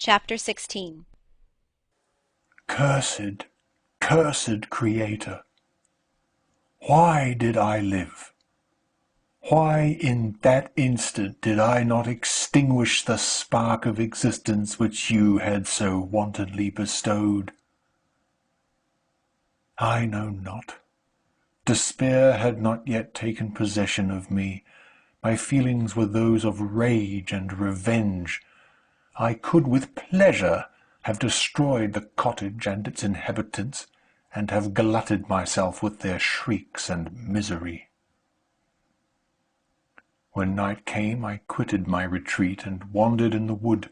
Chapter 16. Cursed, cursed Creator! Why did I live? Why in that instant did I not extinguish the spark of existence which you had so wantonly bestowed? I know not. Despair had not yet taken possession of me. My feelings were those of rage and revenge. I could with pleasure have destroyed the cottage and its inhabitants, and have glutted myself with their shrieks and misery. When night came, I quitted my retreat and wandered in the wood,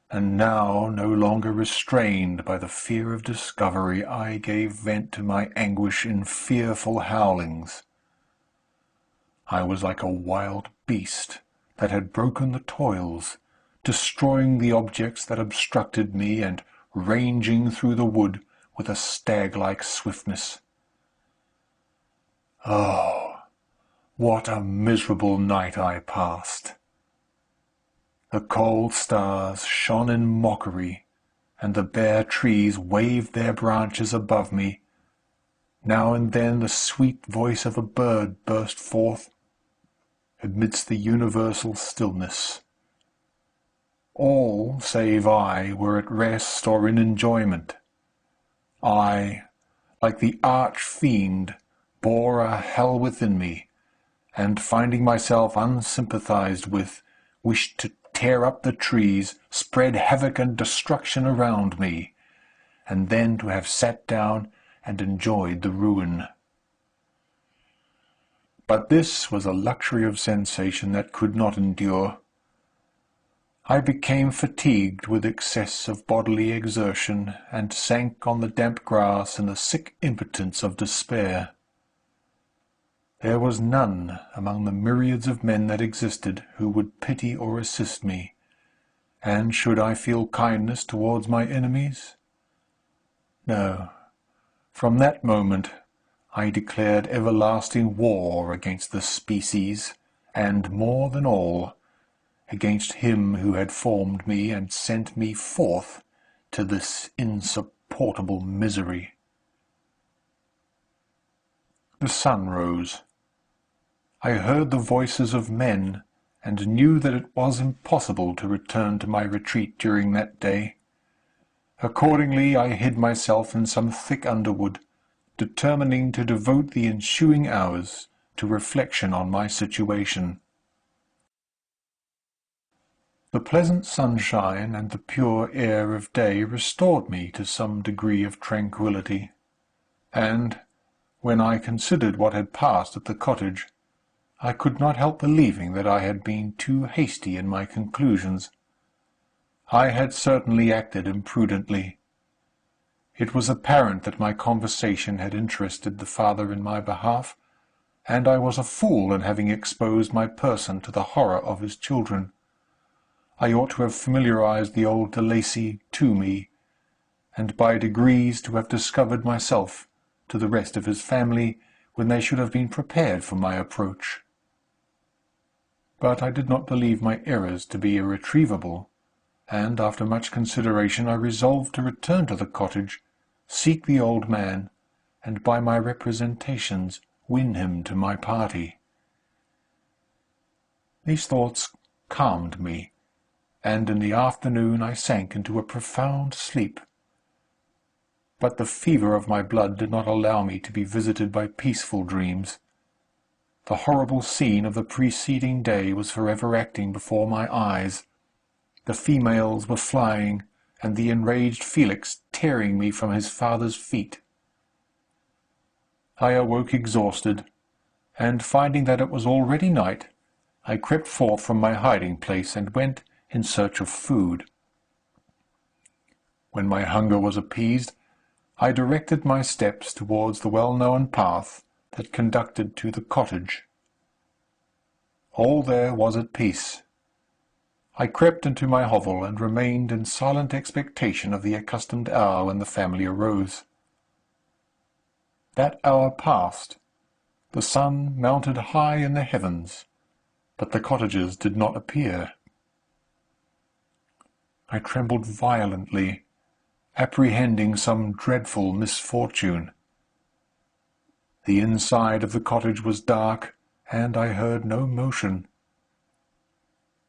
and now, no longer restrained by the fear of discovery, I gave vent to my anguish in fearful howlings. I was like a wild beast that had broken the toils, destroying the objects that obstructed me, and ranging through the wood with a stag-like swiftness. Oh, what a miserable night I passed! The cold stars shone in mockery, and the bare trees waved their branches above me. Now and then the sweet voice of a bird burst forth amidst the universal stillness. All, save I, were at rest or in enjoyment. I, like the arch-fiend, bore a hell within me, and, finding myself unsympathized with, wished to tear up the trees, spread havoc and destruction around me, and then to have sat down and enjoyed the ruin. But this was a luxury of sensation that could not endure. I became fatigued with excess of bodily exertion, and sank on the damp grass in the sick impotence of despair. There was none among the myriads of men that existed who would pity or assist me, and should I feel kindness towards my enemies? No. From that moment I declared everlasting war against the species, and, more than all, against him who had formed me and sent me forth to this insupportable misery. The sun rose. I heard the voices of men, and knew that it was impossible to return to my retreat during that day. Accordingly, I hid myself in some thick underwood, determining to devote the ensuing hours to reflection on my situation. The pleasant sunshine and the pure air of day restored me to some degree of tranquillity, and, when I considered what had passed at the cottage, I could not help believing that I had been too hasty in my conclusions. I had certainly acted imprudently. It was apparent that my conversation had interested the father in my behalf, and I was a fool in having exposed my person to the horror of his children. I ought to have familiarized the old de Lacy to me, and by degrees to have discovered myself to the rest of his family when they should have been prepared for my approach. But I did not believe my errors to be irretrievable, and after much consideration I resolved to return to the cottage, seek the old man, and by my representations win him to my party. These thoughts calmed me, and in the afternoon I sank into a profound sleep. But the fever of my blood did not allow me to be visited by peaceful dreams. The horrible scene of the preceding day was forever acting before my eyes. The females were flying, and the enraged Felix tearing me from his father's feet. I awoke exhausted, and, finding that it was already night, I crept forth from my hiding-place and went in search of food. When my hunger was appeased, I directed my steps towards the well-known path that conducted to the cottage. All there was at peace. I crept into my hovel and remained in silent expectation of the accustomed hour when the family arose. That hour passed. The sun mounted high in the heavens, but the cottagers did not appear. I trembled violently, apprehending some dreadful misfortune. The inside of the cottage was dark, and I heard no motion.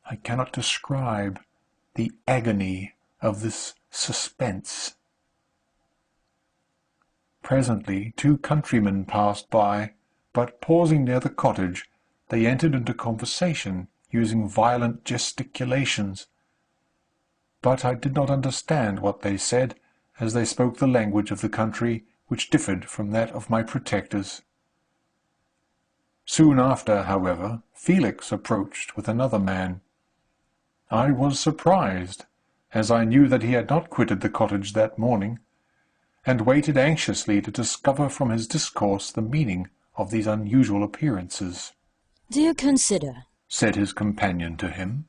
I cannot describe the agony of this suspense. Presently 2 countrymen passed by, but pausing near the cottage, they entered into conversation, using violent gesticulations. But I did not understand what they said, as they spoke the language of the country, which differed from that of my protectors. Soon after, however, Felix approached with another man. I was surprised, as I knew that he had not quitted the cottage that morning, and waited anxiously to discover from his discourse the meaning of these unusual appearances. "Do you consider," said his companion to him,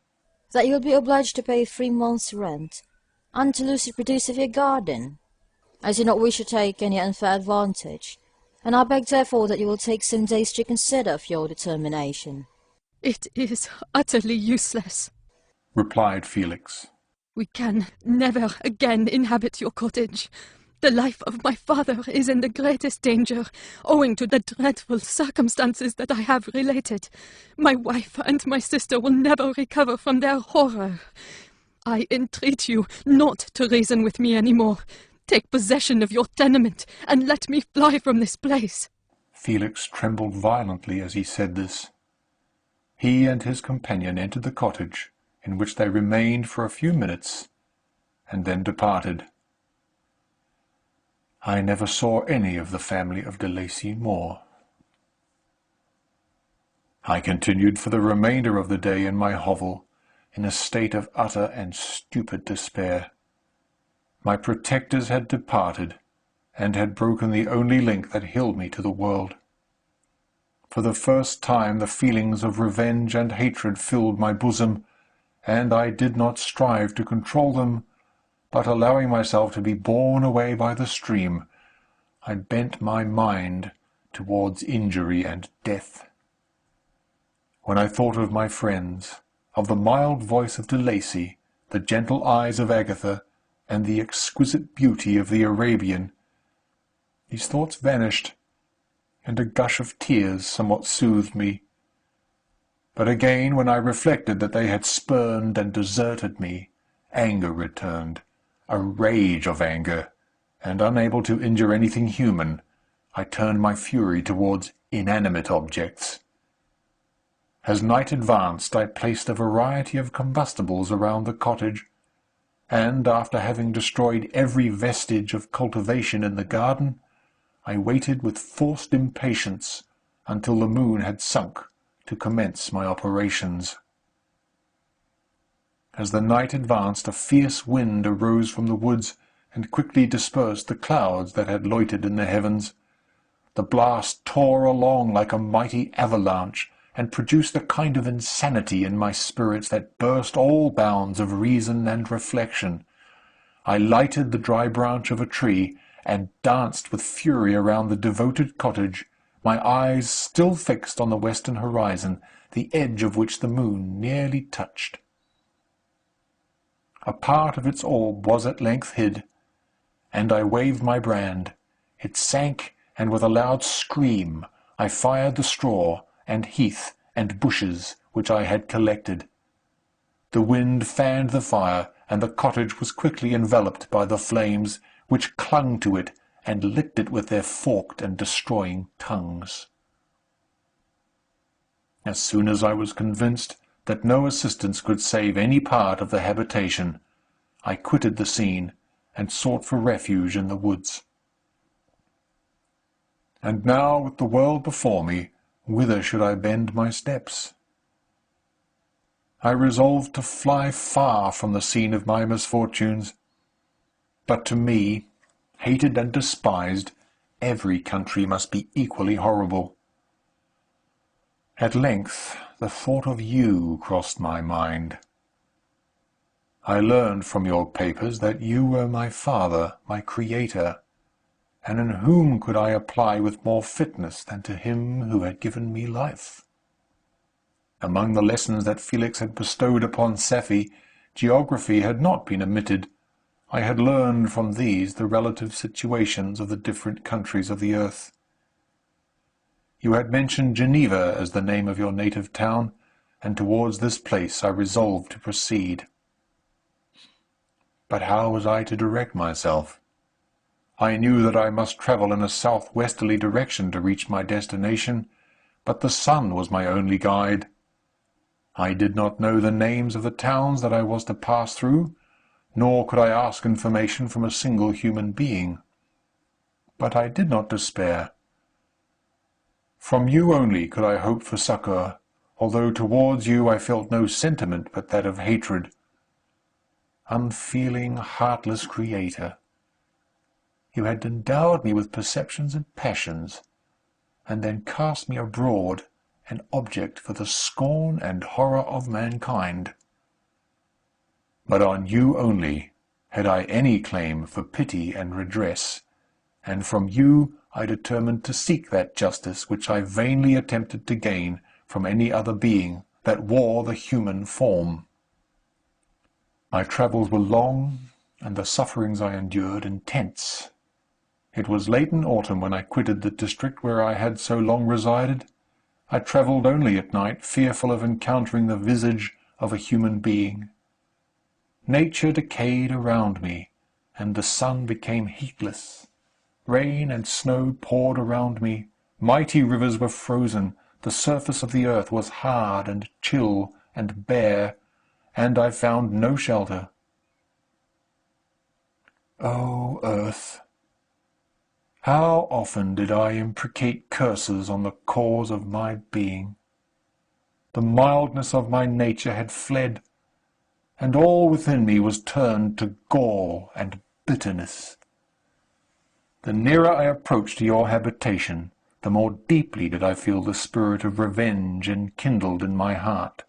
"that you will be obliged to pay 3 months' rent, and to lose the produce of your garden? I do not wish to take any unfair advantage, and I beg therefore that you will take some days to consider of your determination." "It is utterly useless," replied Felix. "We can never again inhabit your cottage. The life of my father is in the greatest danger, owing to the dreadful circumstances that I have related. My wife and my sister will never recover from their horror. I entreat you not to reason with me any more. Take possession of your tenement, and let me fly from this place." Felix trembled violently as he said this. He and his companion entered the cottage, in which they remained for a few minutes, and then departed. I never saw any of the family of de Lacy more. I continued for the remainder of the day in my hovel, in a state of utter and stupid despair. My protectors had departed, and had broken the only link that held me to the world. For the first time the feelings of revenge and hatred filled my bosom, and I did not strive to control them, but allowing myself to be borne away by the stream, I bent my mind towards injury and death. When I thought of my friends, of the mild voice of de Lacy, the gentle eyes of Agatha, and the exquisite beauty of the Arabian, these thoughts vanished, and a gush of tears somewhat soothed me. But again, when I reflected that they had spurned and deserted me, anger returned, a rage of anger, and unable to injure anything human, I turned my fury towards inanimate objects. As night advanced, I placed a variety of combustibles around the cottage, and, after having destroyed every vestige of cultivation in the garden, I waited with forced impatience until the moon had sunk to commence my operations. As the night advanced, a fierce wind arose from the woods, and quickly dispersed the clouds that had loitered in the heavens. The blast tore along like a mighty avalanche, and produced a kind of insanity in my spirits that burst all bounds of reason and reflection. I lighted the dry branch of a tree, and danced with fury around the devoted cottage, my eyes still fixed on the western horizon, the edge of which the moon nearly touched. A part of its orb was at length hid, and I waved my brand. It sank, and with a loud scream I fired the straw, and heath, and bushes which I had collected. The wind fanned the fire, and the cottage was quickly enveloped by the flames, which clung to it, and licked it with their forked and destroying tongues. As soon as I was convinced that no assistance could save any part of the habitation, I quitted the scene, and sought for refuge in the woods. And now, with the world before me, whither should I bend my steps? I resolved to fly far from the scene of my misfortunes. But to me, hated and despised, every country must be equally horrible. At length, the thought of you crossed my mind. I learned from your papers that you were my father, my creator, and in whom could I apply with more fitness than to him who had given me life? Among the lessons that Felix had bestowed upon Safie, Geography had not been omitted. I had learned from these the relative situations of the different countries of the earth. You had mentioned Geneva as the name of your native town, and towards this place I resolved to proceed. But how was I to direct myself? I knew that I must travel in a south-westerly direction to reach my destination, but the sun was my only guide. I did not know the names of the towns that I was to pass through, nor could I ask information from a single human being. But I did not despair. From you only could I hope for succour, although towards you I felt no sentiment but that of hatred. Unfeeling, heartless creator! You had endowed me with perceptions and passions, and then cast me abroad, an object for the scorn and horror of mankind. But on you only had I any claim for pity and redress, and from you I determined to seek that justice which I vainly attempted to gain from any other being that wore the human form. My travels were long, and the sufferings I endured intense. It was late in autumn when I quitted the district where I had so long resided. I travelled only at night, fearful of encountering the visage of a human being. Nature decayed around me, and the sun became heatless. Rain and snow poured around me. Mighty rivers were frozen. The surface of the earth was hard and chill and bare, and I found no shelter. O earth! How often did I imprecate curses on the cause of my being! The mildness of my nature had fled, and all within me was turned to gall and bitterness. The nearer I approached to your habitation, the more deeply did I feel the spirit of revenge enkindled in my heart.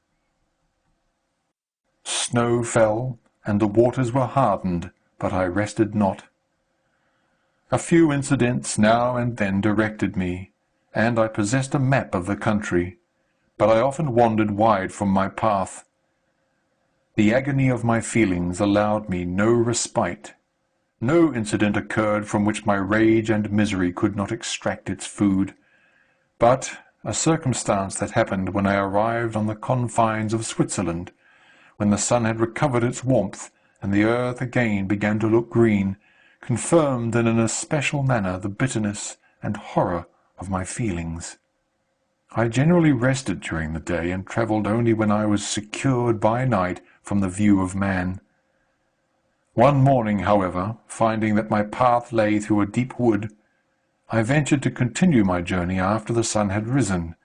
Snow fell, and the waters were hardened, but I rested not. A few incidents now and then directed me, and I possessed a map of the country, but I often wandered wide from my path. The agony of my feelings allowed me no respite. No incident occurred from which my rage and misery could not extract its food. But a circumstance that happened when I arrived on the confines of Switzerland, when the sun had recovered its warmth, and the earth again began to look green, confirmed in an especial manner the bitterness and horror of my feelings. I generally rested during the day, and travelled only when I was secured by night from the view of man. One morning, however, finding that my path lay through a deep wood, I ventured to continue my journey after the sun had risen.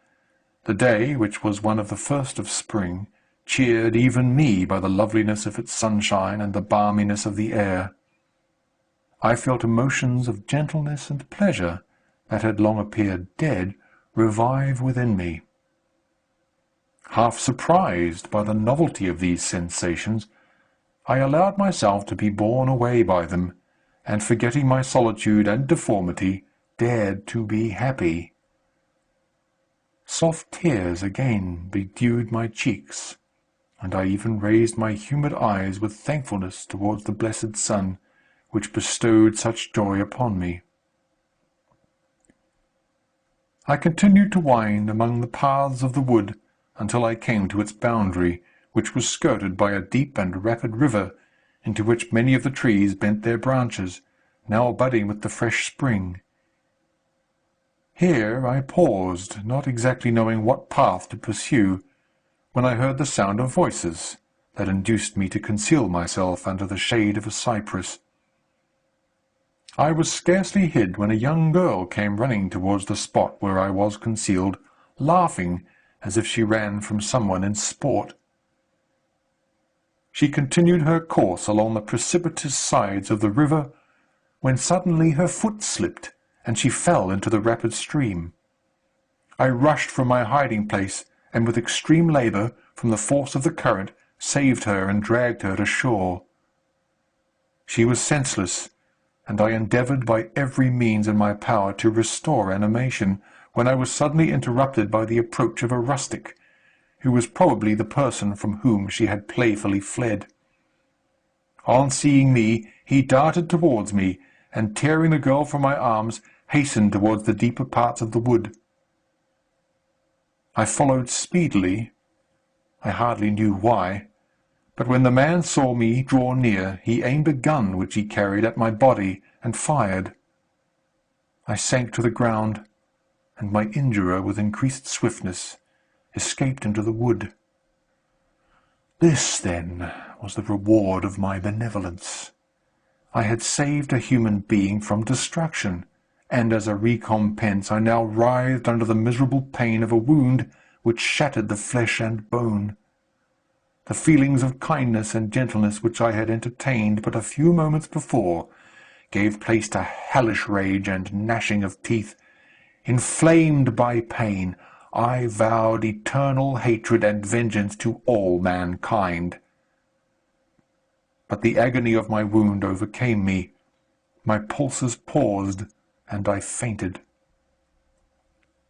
The day, which was one of the first of spring, cheered even me by the loveliness of its sunshine and the balminess of the air. I felt emotions of gentleness and pleasure that had long appeared dead revive within me. Half surprised by the novelty of these sensations, I allowed myself to be borne away by them, and forgetting my solitude and deformity, dared to be happy. Soft tears again bedewed my cheeks, and I even raised my humid eyes with thankfulness towards the blessed sun, which bestowed such joy upon me. I continued to wind among the paths of the wood until I came to its boundary, which was skirted by a deep and rapid river, into which many of the trees bent their branches, now budding with the fresh spring. Here I paused, not exactly knowing what path to pursue, when I heard the sound of voices, that induced me to conceal myself under the shade of a cypress. I was scarcely hid when a young girl came running towards the spot where I was concealed, laughing as if she ran from someone in sport. She continued her course along the precipitous sides of the river, when suddenly her foot slipped, and she fell into the rapid stream. I rushed from my hiding-place, and with extreme labour, from the force of the current, saved her and dragged her to shore. She was senseless, and I endeavoured by every means in my power to restore animation, when I was suddenly interrupted by the approach of a rustic, who was probably the person from whom she had playfully fled. On seeing me, he darted towards me, and tearing the girl from my arms, hastened towards the deeper parts of the wood. I followed speedily. I hardly knew why, but when the man saw me draw near, he aimed a gun which he carried at my body, and fired. I sank to the ground, and my injurer, with increased swiftness, escaped into the wood. This, then, was the reward of my benevolence. I had saved a human being from destruction, and as a recompense I now writhed under the miserable pain of a wound which shattered the flesh and bone. The feelings of kindness and gentleness which I had entertained but a few moments before gave place to hellish rage and gnashing of teeth. Inflamed by pain, I vowed eternal hatred and vengeance to all mankind. But the agony of my wound overcame me. My pulses paused, and I fainted.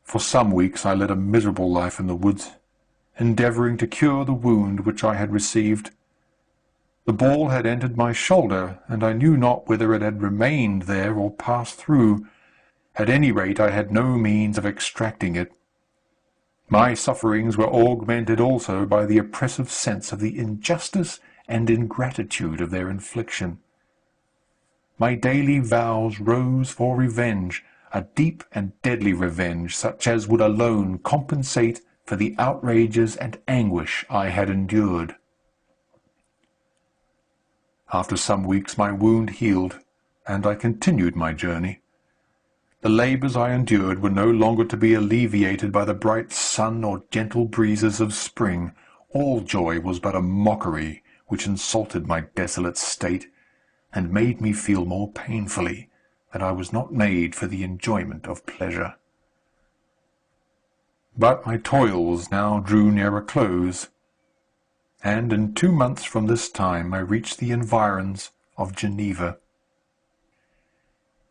For some weeks I led a miserable life in the woods, endeavouring to cure the wound which I had received. The ball had entered my shoulder, and I knew not whether it had remained there or passed through. At any rate, I had no means of extracting it. My sufferings were augmented also by the oppressive sense of the injustice and ingratitude of their infliction. My daily vows rose for revenge, a deep and deadly revenge, such as would alone compensate for the outrages and anguish I had endured. After some weeks my wound healed, and I continued my journey. The labours I endured were no longer to be alleviated by the bright sun or gentle breezes of spring. All joy was but a mockery, which insulted my desolate state, and made me feel more painfully that I was not made for the enjoyment of pleasure. But my toils now drew near a close, and in 2 months from this time I reached the environs of Geneva.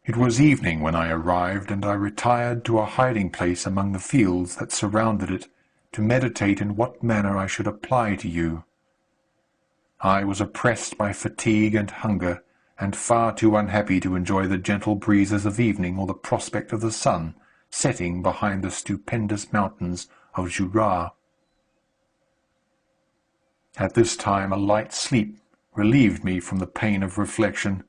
It was evening when I arrived, and I retired to a hiding-place among the fields that surrounded it, to meditate in what manner I should apply to you. I was oppressed by fatigue and hunger, and far too unhappy to enjoy the gentle breezes of evening or the prospect of the sun setting behind the stupendous mountains of Jura. At this time a light sleep relieved me from the pain of reflection,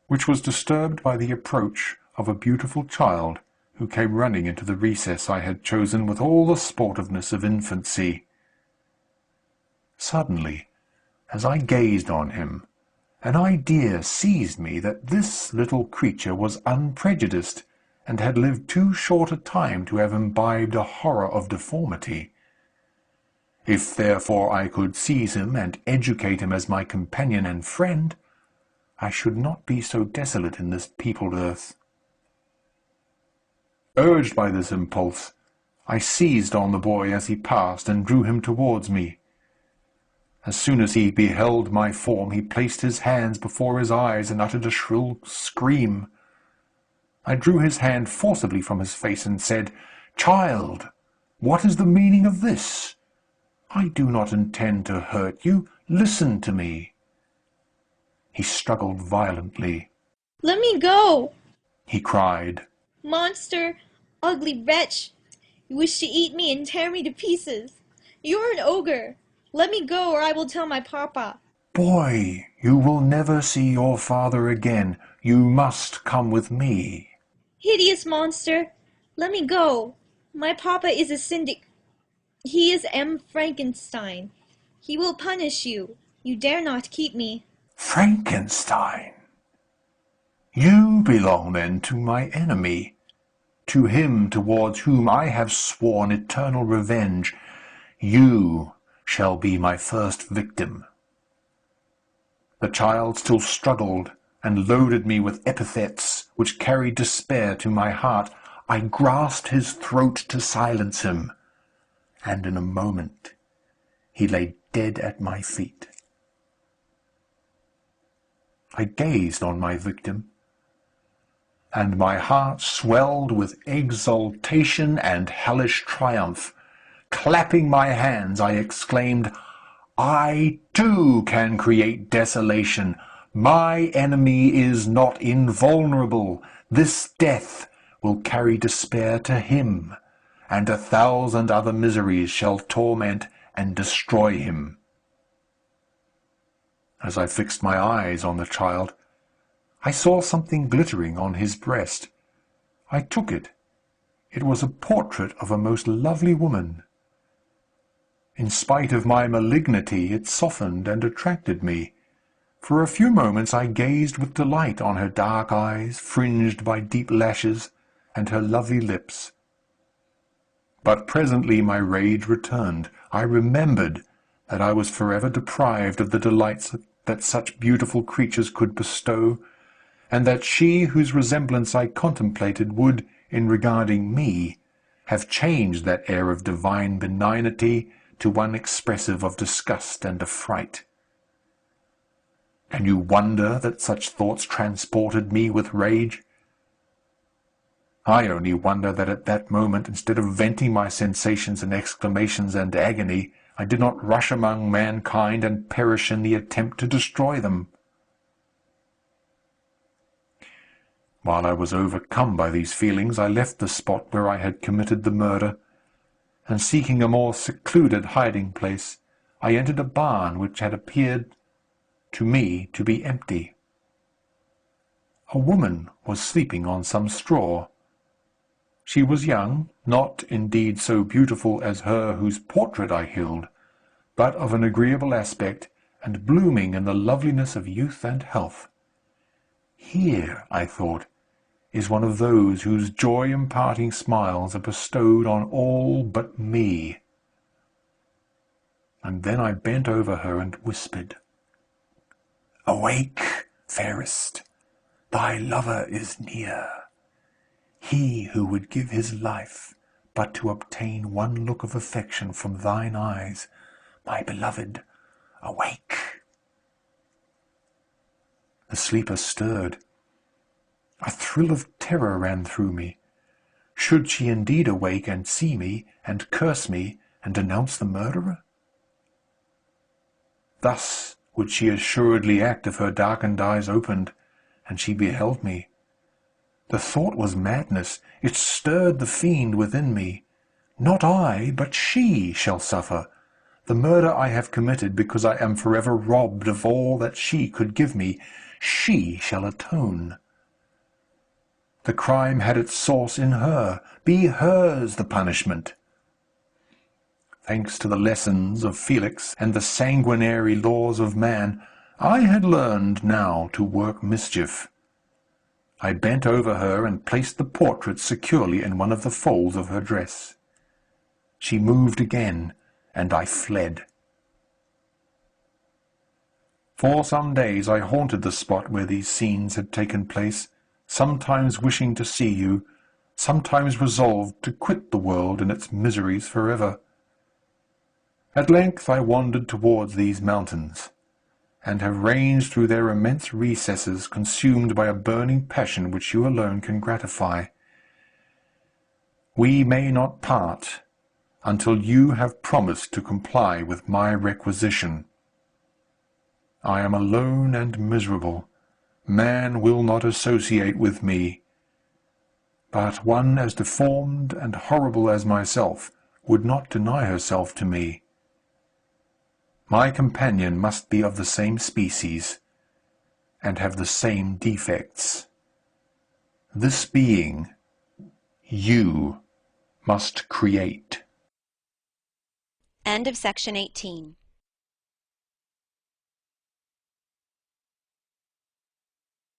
which was disturbed by the approach of a beautiful child who came running into the recess I had chosen with all the sportiveness of infancy. Suddenly, as I gazed on him, an idea seized me that this little creature was unprejudiced, and had lived too short a time to have imbibed a horror of deformity. If therefore I could seize him and educate him as my companion and friend, I should not be so desolate in this peopled earth. Urged by this impulse, I seized on the boy as he passed, and drew him towards me. As soon as he beheld my form, he placed his hands before his eyes and uttered a shrill scream. I drew his hand forcibly from his face and said, "Child, what is the meaning of this? I do not intend to hurt you. Listen to me." He struggled violently. "Let me go!" he cried. "Monster! Ugly wretch! You wish to eat me and tear me to pieces. You are an ogre. Let me go, or I will tell my papa." "Boy, you will never see your father again. You must come with me." "Hideous monster! Let me go. My papa is a syndic. He is M. Frankenstein. He will punish you. You dare not keep me." "Frankenstein? You belong then to my enemy, to him towards whom I have sworn eternal revenge. You shall be my first victim." The child still struggled, and loaded me with epithets which carried despair to my heart. I grasped his throat to silence him, and in a moment he lay dead at my feet. I gazed on my victim, and my heart swelled with exultation and hellish triumph. Clapping my hands, I exclaimed, I too can create desolation. My enemy is not invulnerable. This death will carry despair to him, and 1,000 other miseries shall torment and destroy him. As I fixed my eyes on the child, I saw something glittering on his breast. I took it. It was a portrait of a most lovely woman. In spite of my malignity, it softened and attracted me. For a few moments I gazed with delight on her dark eyes, fringed by deep lashes, and her lovely lips. But presently my rage returned. I remembered that I was forever deprived of the delights that such beautiful creatures could bestow, and that she whose resemblance I contemplated would, in regarding me, have changed that air of divine benignity to one expressive of disgust and affright. Can you wonder that such thoughts transported me with rage? I only wonder that at that moment, instead of venting my sensations in exclamations and agony, I did not rush among mankind and perish in the attempt to destroy them. While I was overcome by these feelings, I left the spot where I had committed the murder, and seeking a more secluded hiding-place, I entered a barn which had appeared to me to be empty. A woman was sleeping on some straw. She was young, not indeed so beautiful as her whose portrait I held, but of an agreeable aspect, and blooming in the loveliness of youth and health. Here, I thought, is one of those whose joy-imparting smiles are bestowed on all but me. And then I bent over her and whispered, "Awake, fairest, thy lover is near. He who would give his life but to obtain one look of affection from thine eyes, my beloved, awake." The sleeper stirred. A thrill of terror ran through me. Should she indeed awake and see me, and curse me, and denounce the murderer? Thus would she assuredly act if her darkened eyes opened, and she beheld me. The thought was madness. It stirred the fiend within me. Not I, but she shall suffer. The murder I have committed because I am forever robbed of all that she could give me. She shall atone. The crime had its source in her. Be hers the punishment. Thanks to the lessons of Felix and the sanguinary laws of man, I had learned now to work mischief. I bent over her and placed the portrait securely in one of the folds of her dress. She moved again, and I fled. For some days I haunted the spot where these scenes had taken place, sometimes wishing to see you, sometimes resolved to quit the world and its miseries forever. At length I wandered towards these mountains, and have ranged through their immense recesses, consumed by a burning passion which you alone can gratify. We may not part until you have promised to comply with my requisition. I am alone and miserable. Man will not associate with me. But one as deformed and horrible as myself would not deny herself to me. My companion must be of the same species, and have the same defects. This being, you must create. End of section 18.